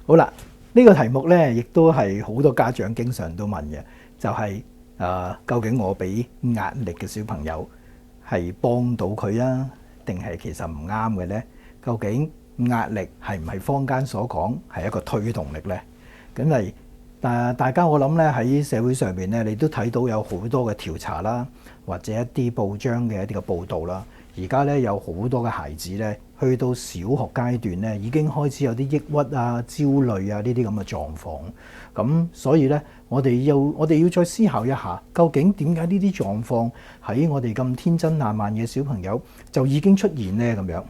好啦，呢個題目呢，亦都係好多家長經常都問嘅，就係究竟我俾壓力嘅小朋友係幫到佢啊，定係其實唔啱嘅呢？究竟壓力係唔係坊間所講係一個推動力呢？咁嚟大家我諗呢喺社會上面呢，你都睇到有好多嘅調查啦，或者一啲報章嘅一啲嘅報導啦。而家呢，有好多嘅孩子呢，去到小學階段呢，已經開始有啲抑鬱啊、焦慮啊呢啲咁嘅狀況。咁所以呢，我哋要再思考一下，究竟點解呢啲狀況喺我哋咁天真爛漫嘅小朋友就已經出現呢？咁樣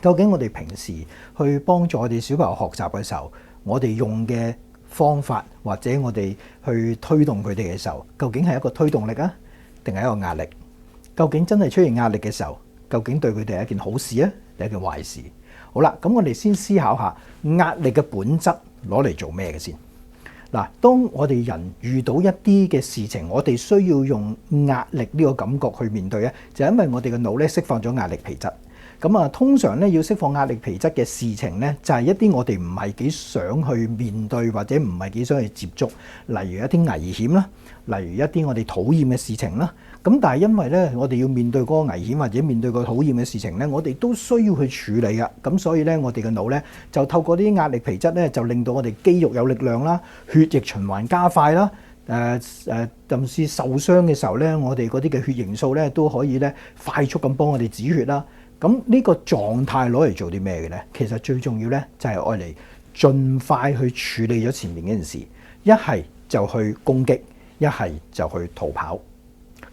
究竟我哋平時去幫助我哋小朋友學習嘅時候，我哋用嘅方法或者我哋去推動佢哋嘅時候，究竟係一個推動力啊，定係一個壓力？究竟真係出現壓力嘅時候，究竟對佢哋係一件好事啊，定係一件壞事？好啦，咁我哋先思考下壓力嘅本質攞嚟做咩嘅先。嗱，當我哋人遇到一啲嘅事情，我哋需要用壓力呢個感覺去面對咧，就係因為我哋嘅腦咧釋放咗壓力皮質。咁啊，通常咧要釋放壓力皮質嘅事情咧，就係一啲我哋唔係幾想去面對或者唔係幾想去接觸，例如一啲危險啦，例如一啲我哋討厭嘅事情啦。咁但係因為咧，我哋要面對嗰個危險或者面對個討厭嘅事情咧，我哋都需要去處理啊。咁所以咧，我哋嘅腦咧就透過啲壓力皮質咧，就令到我哋肌肉有力量啦，血液循環加快啦。甚至受傷嘅時候咧，我哋嗰啲嘅血凝素咧都可以咧快速咁幫我哋止血啦。咁呢個狀態攞嚟做啲咩嘅咧？其實最重要咧就係愛嚟盡快去處理咗前面嗰件事，一係就去攻擊，一係就去逃跑。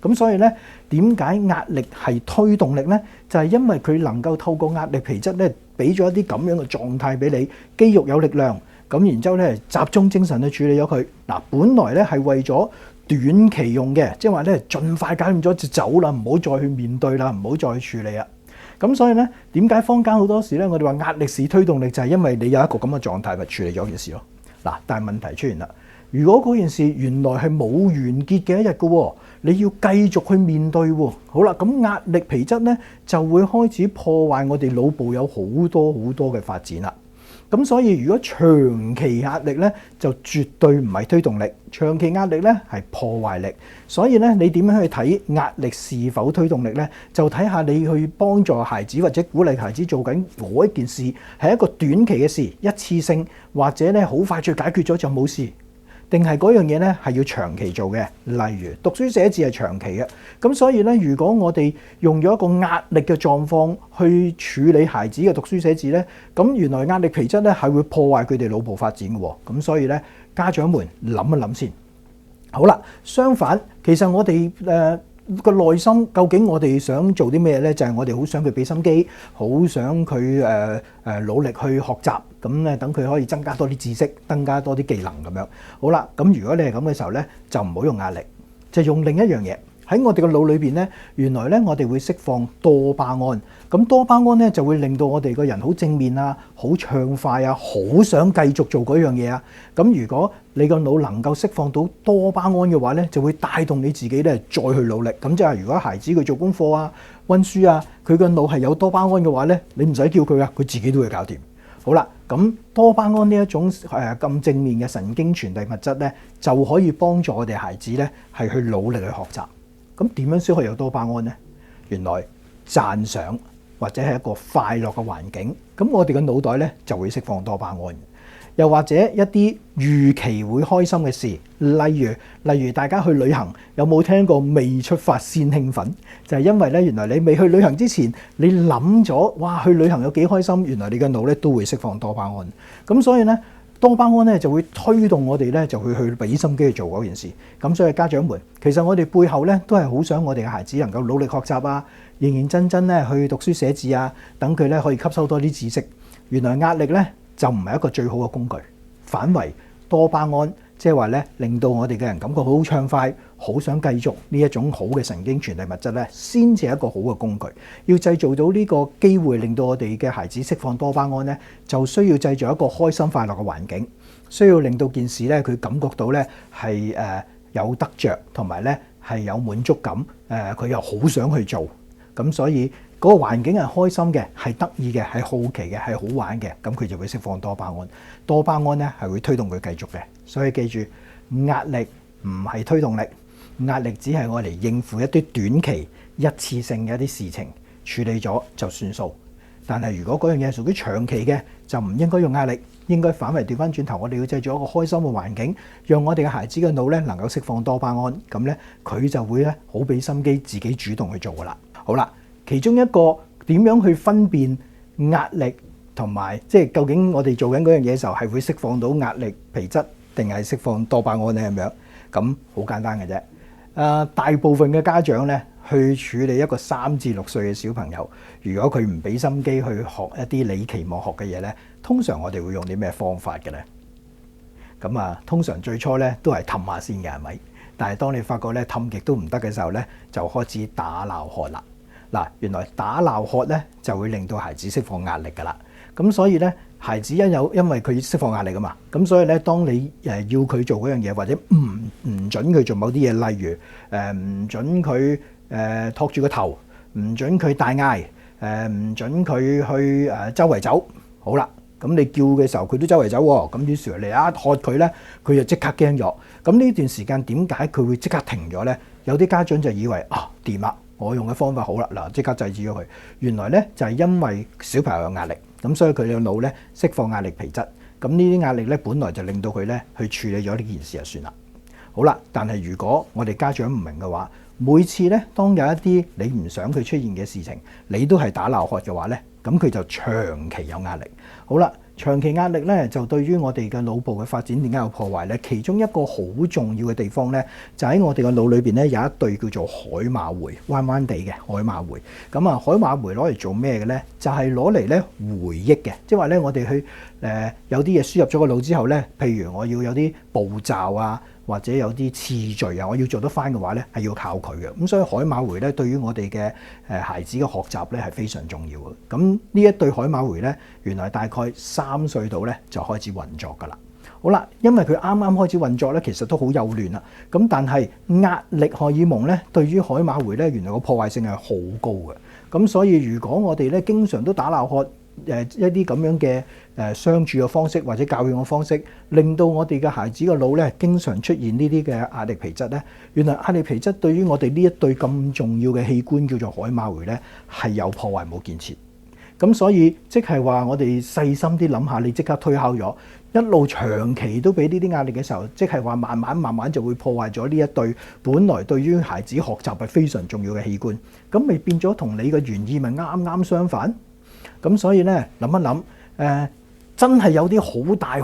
咁所以咧，點解壓力係推動力咧？就係因為佢能夠透過壓力皮質咧，俾咗一啲咁樣嘅狀態俾你，肌肉有力量，咁然之後咧集中精神去處理咗佢。嗱，本來咧係為咗短期用嘅，即係話咧盡快搞掂咗就走啦，唔好再去面對啦，唔好再去處理啦。咁所以咧，點解坊間好多時咧，我哋話壓力是推動力，就係因為你有一個咁嘅狀態，咪處理咗件事咯。嗱，但係問題出現啦，如果嗰件事原來係冇完結嘅一日嘅喎，你要繼續去面對喎。好啦，咁壓力皮質咧就會開始破壞我哋腦部有好多好多嘅發展啦。咁所以如果長期壓力咧，就絕對唔係推動力，長期壓力咧係破壞力。所以咧，你點樣去睇壓力是否推動力咧？就睇下你去幫助孩子或者鼓勵孩子做緊嗰一件事係一個短期嘅事，一次性，或者咧好快就解決咗就冇事。定係嗰樣嘢咧係要長期做嘅，例如讀書寫字係長期嘅。咁所以咧，如果我哋用咗一個壓力嘅狀況去處理孩子嘅讀書寫字咧，咁原來壓力皮質咧係會破壞佢哋腦部發展嘅喎。咁所以咧，家長們諗一諗先。好啦，相反，其實我哋個內心究竟我哋想做啲咩咧？就係我哋好想佢俾心機，好想佢努力去學習，咁咧等佢可以增加多啲知識，增加多啲技能咁樣。好啦，咁如果你係咁嘅時候咧，就唔好用壓力，就用另一樣嘢。喺我哋個腦裏邊咧，原來咧我哋會釋放多巴胺，咁多巴胺咧就會令到我哋個人好正面啊，好暢快啊，好想繼續做嗰樣嘢啊。咁如果你個腦能夠釋放到多巴胺嘅話咧，就會帶動你自己咧再去努力。咁即係如果孩子佢做功課啊、溫書啊，佢個腦係有多巴胺嘅話咧，你唔使叫佢啊，佢自己都會搞掂。好啦，咁多巴胺呢一種咁正面嘅神經傳遞物質咧，就可以幫助我哋孩子咧係去努力去學習。咁點樣先可以有多巴胺呢？原來讚賞或者係一個快樂嘅環境，咁我哋嘅腦袋咧就會釋放多巴胺。又或者一啲預期會開心嘅事，例如大家去旅行，有冇聽過未出發先興奮？就係因為咧，原來你未去旅行之前，你諗咗哇去旅行有幾開心，原來你嘅腦咧都會釋放多巴胺。咁所以咧，多巴胺咧就會推動我哋咧就會去俾心機去做嗰件事。咁所以家長們，其實我哋背後咧都係好想我哋嘅孩子能夠努力學習啊，認認真真咧去讀書寫字啊，等佢咧可以吸收多啲知識。原來壓力咧就唔係一個最好嘅工具，反為多巴胺，即係話咧令到我哋嘅人感覺好暢快，好想繼續呢一種好嘅神經傳遞物質咧，先至係一個好嘅工具。要製造到呢個機會，令到我哋嘅孩子釋放多巴胺咧，就需要製造一個開心快樂嘅環境，需要令到件事咧佢感覺到咧係有得着，同埋咧係有滿足感，佢又好想去做。咁所以嗰個環境係開心嘅，係得意嘅，係好奇嘅，係好玩嘅，咁佢就會釋放多巴胺。多巴胺咧係會推動佢繼續嘅。所以記住，壓力唔係推動力，壓力只係愛嚟應付一啲短期一次性嘅一啲事情，處理咗就算數。但係如果嗰樣嘢係屬於長期嘅，就唔應該用壓力，應該反為調翻轉頭，我哋要製造一個開心嘅環境，讓我哋嘅孩子嘅腦咧能夠釋放多巴胺，咁咧佢就會咧好俾心機自己主動去做噶啦。好啦，其中一個點樣去分辨壓力同埋即係究竟我哋做緊嗰樣嘢嘅時候係會釋放到壓力皮質定係釋放多巴胺咧咁樣？咁好簡單嘅啫。大部分嘅家長咧，去處理一個3至6歲嘅小朋友，如果佢唔俾心機去學一啲你期望學嘅嘢咧，通常我哋會用啲咩方法嘅咧？咁通常最初咧都係氹下先嘅，係咪？但係當你發覺咧氹極都唔得嘅時候咧，就開始打鬧喝啦。嗱，原來打鬧喝咧就會令到孩子釋放壓力㗎啦。咁所以咧，孩子因為佢釋放壓力㗎嘛，咁所以咧，當你要佢做嗰樣嘢，或者唔準佢做某啲嘢，例如唔準佢托住個頭，唔準佢大嗌，唔準佢去周圍走。好啦，咁你叫嘅時候佢都周圍走喎，咁於是你一喝佢咧，佢就即刻驚咗。咁呢段時間點解佢會即刻停咗咧？有啲家長就以為掂啦，我用嘅方法好啦，嗱即刻制止咗佢。原來咧就係因為小朋友有壓力，咁所以佢嘅腦咧釋放壓力皮質。咁呢啲壓力咧本來就令到佢咧去處理咗呢件事就算啦。好啦，但係如果我哋家長唔明嘅話，每次咧當有一啲你唔想佢出現嘅事情，你都係打鬧喝嘅話咧，咁佢就長期有壓力。好啦，長期壓力咧就對於我哋嘅腦部嘅發展點解有破壞咧？其中一個好重要嘅地方咧，就喺我哋嘅腦裏邊咧有一對叫做海馬回，彎彎地嘅海馬回。咁海馬回攞嚟做咩嘅咧？就係攞嚟咧回憶嘅，即係話咧我哋去有啲嘢輸入咗個腦之後咧，譬如我要有啲步驟啊，或者有啲次序啊，我要做得翻嘅話咧，係要靠佢嘅。咁所以海馬回咧，對於我哋嘅孩子嘅學習咧係非常重要嘅。咁呢一對海馬回咧，原來大概3歲度咧就開始運作㗎啦。好啦，因為佢啱啱開始運作咧，其實都好幼嫩啦。咁但係壓力荷爾蒙咧，對於海馬回咧，原來個破壞性係好高嘅。咁所以如果我哋咧經常都打鬧喝，一啲咁樣嘅相處嘅方式或者教養嘅方式，令到我哋嘅孩子嘅腦咧經常出現呢啲嘅壓力皮質咧，原來壓力皮質對於我哋呢一對咁重要嘅器官叫做海馬回咧係有破壞冇建設。咁所以即係話我哋細心啲諗下，你即刻推敲咗一路長期都俾呢啲壓力嘅時候，即係話慢慢就會破壞咗呢一對本來對於孩子學習係非常重要嘅器官，咁咪變咗同你嘅原意咪啱啱相反？咁所以咧諗一諗，真係有啲好大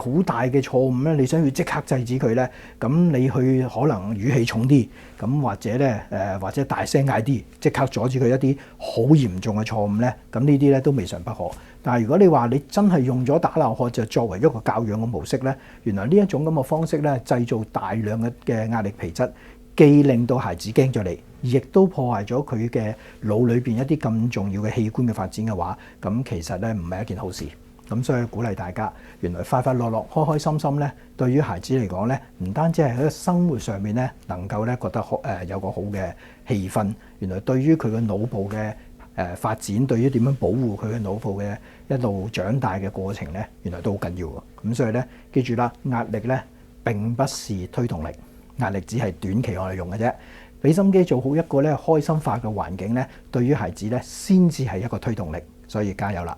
嘅錯誤咧，你想要即刻制止佢咧，咁你去可能語氣重啲，咁或者咧或者大聲嗌啲，即刻阻止佢一啲好嚴重嘅錯誤咧，咁呢啲咧都未嘗不可。但係如果你話你真係用咗打鬧喝就作為一個教養嘅模式咧，原來呢一種咁嘅方式咧，製造大量嘅壓力皮質，既令到孩子驚咗你，亦都破壞咗佢嘅腦裏邊一啲咁重要嘅器官嘅發展嘅話，咁其實咧唔係一件好事。咁所以鼓勵大家，原來快快樂樂、開開心心咧，對於孩子嚟講咧，唔單止係喺生活上面咧，能夠咧覺得有個好嘅氣氛，原來對於佢嘅腦部嘅發展，對於點樣保護佢嘅腦部嘅一路長大嘅過程咧，原來都好緊要喎。咁所以咧，記住啦，壓力咧並不是推動力，壓力只係短期我哋用嘅啫。俾心機做好一個咧開心化嘅環境咧，對於孩子咧先至係一個推動力。所以加油啦！